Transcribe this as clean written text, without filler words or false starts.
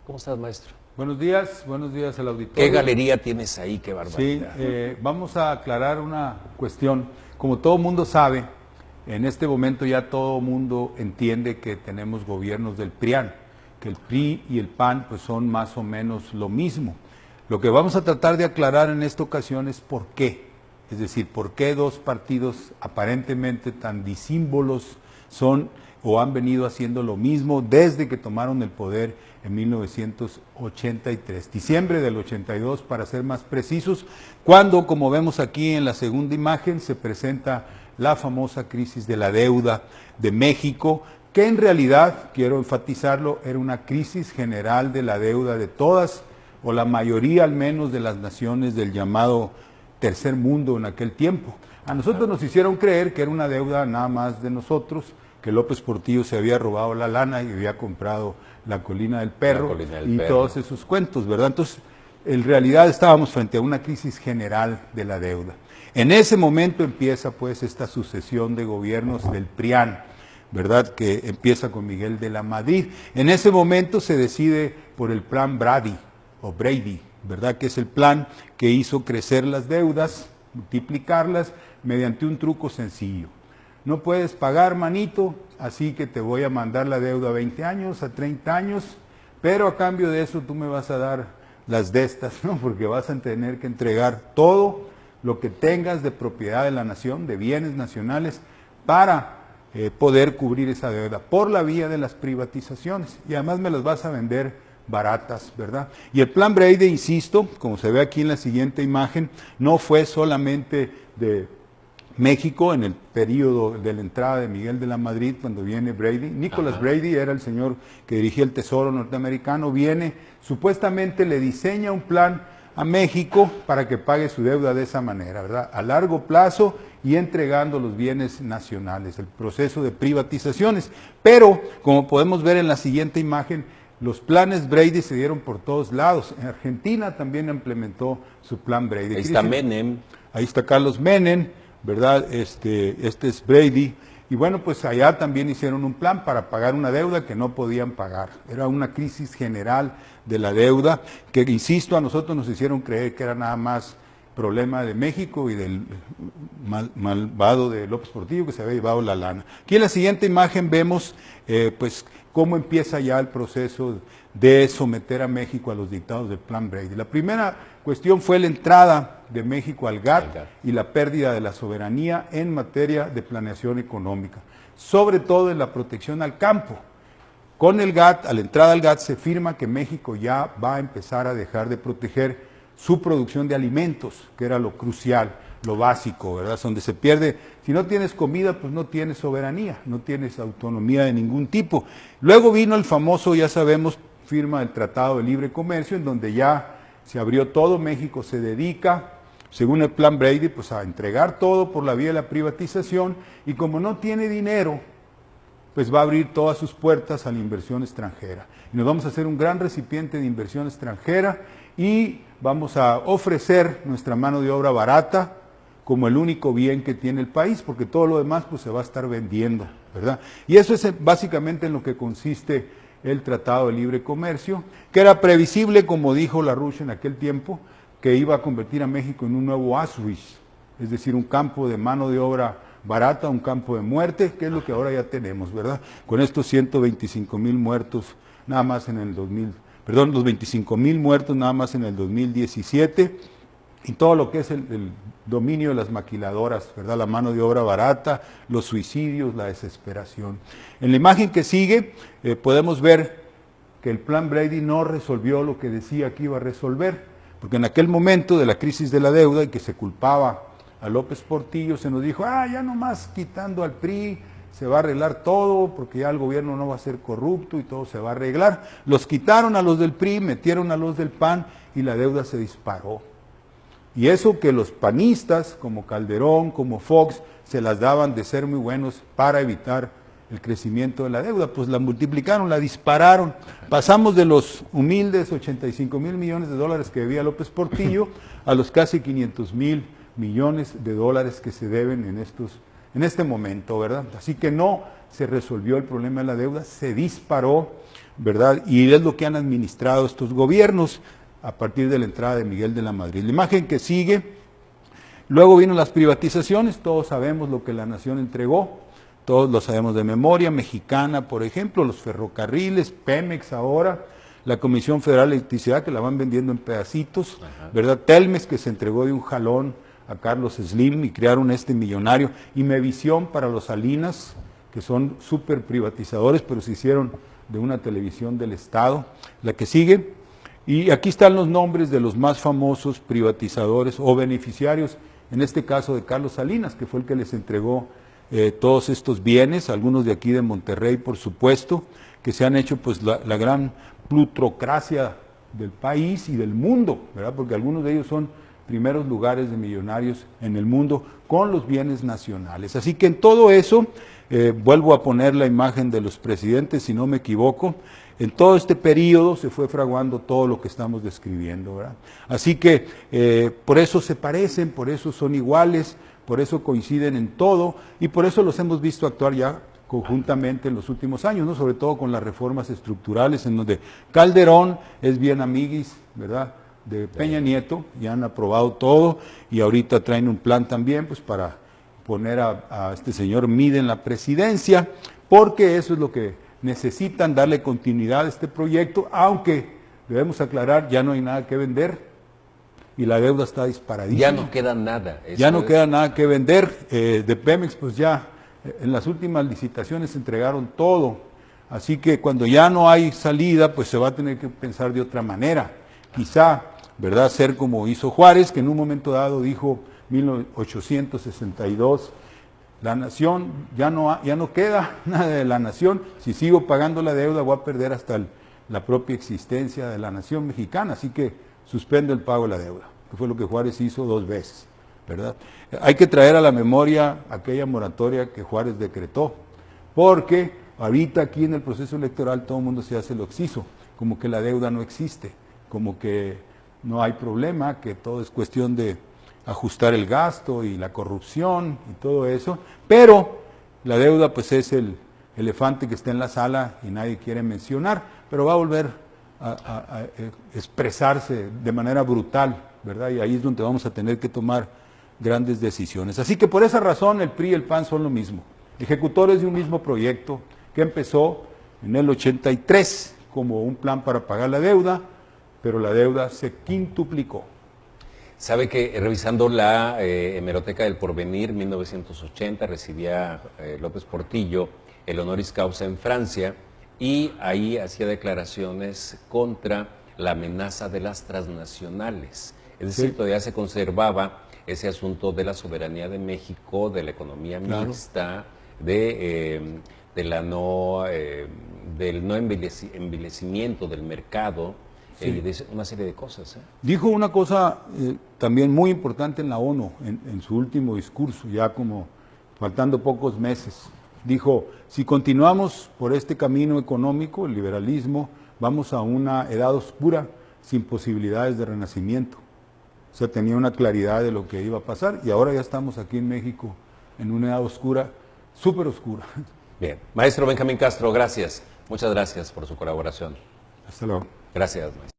¿Cómo estás, maestro? Buenos días al auditorio. ¿Qué galería tienes ahí? Qué barbaridad. Sí, vamos a aclarar una cuestión. Como todo mundo sabe, en este momento ya todo mundo entiende que tenemos gobiernos del PRIAN, que el PRI y el PAN pues son más o menos lo mismo. Lo que vamos a tratar de aclarar en esta ocasión es por qué. Es decir, por qué dos partidos aparentemente tan disímbolos son o han venido haciendo lo mismo desde que tomaron el poder en 1983, diciembre del 82 para ser más precisos, cuando, como vemos aquí en la segunda imagen, se presenta la famosa crisis de la deuda de México, que en realidad, quiero enfatizarlo, era una crisis general de la deuda de todas, o la mayoría al menos de las naciones del llamado tercer mundo en aquel tiempo. A nosotros nos hicieron creer que era una deuda nada más de nosotros, que López Portillo se había robado la lana y había comprado la colina del perro y todos esos cuentos, ¿verdad? Entonces, en realidad estábamos frente a una crisis general de la deuda. En ese momento empieza pues esta sucesión de gobiernos del PRIAN, ¿verdad? Que empieza con Miguel de la Madrid. En ese momento se decide por el plan Brady, ¿verdad? Que es el plan que hizo crecer las deudas, multiplicarlas mediante un truco sencillo. No puedes pagar, manito, así que te voy a mandar la deuda a 20 años, a 30 años, pero a cambio de eso tú me vas a dar las de estas, ¿no? Porque vas a tener que entregar todo lo que tengas de propiedad de la nación, de bienes nacionales, para poder cubrir esa deuda por la vía de las privatizaciones. Y además me las vas a vender baratas, ¿verdad? Y el plan Brady, insisto, como se ve aquí en la siguiente imagen, no fue solamente de México en el periodo de la entrada de Miguel de la Madrid, cuando viene Brady. Nicholas Brady era el señor que dirigía el Tesoro norteamericano, viene, supuestamente le diseña un plan a México para que pague su deuda de esa manera, ¿verdad? A largo plazo y entregando los bienes nacionales, el proceso de privatizaciones. Pero, como podemos ver en la siguiente imagen, los planes Brady se dieron por todos lados. En Argentina también implementó su plan Brady. Ahí está Menem. Ahí está Carlos Menem, ¿verdad? Este es Brady. Y bueno, pues allá también hicieron un plan para pagar una deuda que no podían pagar. Era una crisis general de la deuda que, insisto, a nosotros nos hicieron creer que era nada más problema de México y del malvado de López Portillo que se había llevado la lana. Aquí en la siguiente imagen vemos pues cómo empieza ya el proceso de someter a México a los dictados del plan Brady. La primera cuestión fue la entrada de México al GATT y la pérdida de la soberanía en materia de planeación económica, sobre todo en la protección al campo. Con el GATT, a la entrada al GATT se firma que México ya va a empezar a dejar de proteger su producción de alimentos, que era lo crucial, lo básico, ¿verdad? Donde se pierde, si no tienes comida, pues no tienes soberanía, no tienes autonomía de ningún tipo. Luego vino el famoso, ya sabemos, firma del Tratado de Libre Comercio, en donde ya se abrió todo, México se dedica, según el plan Brady, pues a entregar todo por la vía de la privatización, y como no tiene dinero, pues va a abrir todas sus puertas a la inversión extranjera. Y nos vamos a hacer un gran recipiente de inversión extranjera y vamos a ofrecer nuestra mano de obra barata como el único bien que tiene el país, porque todo lo demás pues se va a estar vendiendo, ¿verdad? Y eso es básicamente en lo que consiste el Tratado de Libre Comercio, que era previsible, como dijo LaRouche en aquel tiempo, que iba a convertir a México en un nuevo Auschwitz, es decir, un campo de mano de obra barata, un campo de muerte, que es lo que ahora ya tenemos, ¿verdad? Con estos 125,000 muertos nada más en el 2000, perdón, los 25,000 muertos nada más en el 2017, y todo lo que es el dominio de las maquiladoras, ¿verdad? La mano de obra barata, los suicidios, la desesperación. En la imagen que sigue podemos ver que el plan Brady no resolvió lo que decía que iba a resolver, porque en aquel momento de la crisis de la deuda y que se culpaba a López Portillo, se nos dijo, ya nomás quitando al PRI se va a arreglar todo, porque ya el gobierno no va a ser corrupto y todo se va a arreglar. Los quitaron a los del PRI, metieron a los del PAN y la deuda se disparó. Y eso que los panistas, como Calderón, como Fox, se las daban de ser muy buenos para evitar el crecimiento de la deuda, pues la multiplicaron, la dispararon. Pasamos de los humildes 85,000 millones de dólares que debía López Portillo a los casi 500,000 millones de dólares que se deben en este momento, ¿verdad? Así que no se resolvió el problema de la deuda, se disparó. ¿verdad? Y es lo que han administrado estos gobiernos a partir de la entrada de Miguel de la Madrid. La imagen que sigue, luego vino las privatizaciones, todos sabemos lo que la nación entregó, todos lo sabemos de memoria, Mexicana, por ejemplo, los ferrocarriles, Pemex ahora, la Comisión Federal de Electricidad, que la van vendiendo en pedacitos, ¿verdad? Telmex, que se entregó de un jalón a Carlos Slim y crearon este millonario, y Mevisión para los Salinas, que son súper privatizadores, pero se hicieron de una televisión del Estado. La que sigue, y aquí están los nombres de los más famosos privatizadores o beneficiarios, en este caso de Carlos Salinas, que fue el que les entregó todos estos bienes, algunos de aquí de Monterrey, por supuesto, que se han hecho pues la gran plutocracia del país y del mundo, ¿verdad? Porque algunos de ellos son primeros lugares de millonarios en el mundo con los bienes nacionales. Así que en todo eso, vuelvo a poner la imagen de los presidentes, si no me equivoco, en todo este periodo se fue fraguando todo lo que estamos describiendo, ¿verdad? Así que por eso se parecen, por eso son iguales, por eso coinciden en todo, y por eso los hemos visto actuar ya conjuntamente en los últimos años, ¿no? Sobre todo con las reformas estructurales, en donde Calderón es bien amiguis, ¿verdad?, de Peña Nieto, ya han aprobado todo, y ahorita traen un plan también, pues para poner a este señor Mide en la presidencia, porque eso es lo que necesitan, darle continuidad a este proyecto, aunque debemos aclarar, ya no hay nada que vender, y la deuda está disparadísima. Ya no queda nada. Ya no queda nada que vender, de Pemex pues ya en las últimas licitaciones se entregaron todo, así que cuando ya no hay salida, pues se va a tener que pensar de otra manera, quizá, ¿verdad?, ser como hizo Juárez, que en un momento dado dijo, 1862, la nación, ya no queda nada de la nación, si sigo pagando la deuda voy a perder hasta la propia existencia de la nación mexicana, así que suspendo el pago de la deuda, que fue lo que Juárez hizo 2 veces, ¿verdad? Hay que traer a la memoria aquella moratoria que Juárez decretó, porque ahorita aquí en el proceso electoral todo el mundo se hace el oxiso, como que la deuda no existe, como que no hay problema, que todo es cuestión de ajustar el gasto y la corrupción y todo eso, pero la deuda pues es el elefante que está en la sala y nadie quiere mencionar, pero va a volver a expresarse de manera brutal, ¿verdad? Y ahí es donde vamos a tener que tomar grandes decisiones. Así que por esa razón el PRI y el PAN son lo mismo, ejecutores de un mismo proyecto que empezó en el 83 como un plan para pagar la deuda, pero la deuda se quintuplicó. Sabe que revisando la hemeroteca del Porvenir, 1980, recibía López Portillo el honoris causa en Francia y ahí hacía declaraciones contra la amenaza de las transnacionales. Es decir, Sí. todavía se conservaba ese asunto de la soberanía de México, de la economía mixta, del no envilecimiento del mercado. Sí. Y dice una serie de cosas. Dijo una cosa también muy importante en la ONU, en su último discurso, ya como faltando pocos meses. Dijo, si continuamos por este camino económico, el liberalismo, vamos a una edad oscura sin posibilidades de renacimiento. O sea, tenía una claridad de lo que iba a pasar y ahora ya estamos aquí en México en una edad oscura, súper oscura. Bien. Maestro Benjamín Castro, gracias. Muchas gracias por su colaboración. Hasta luego. Gracias, maestro.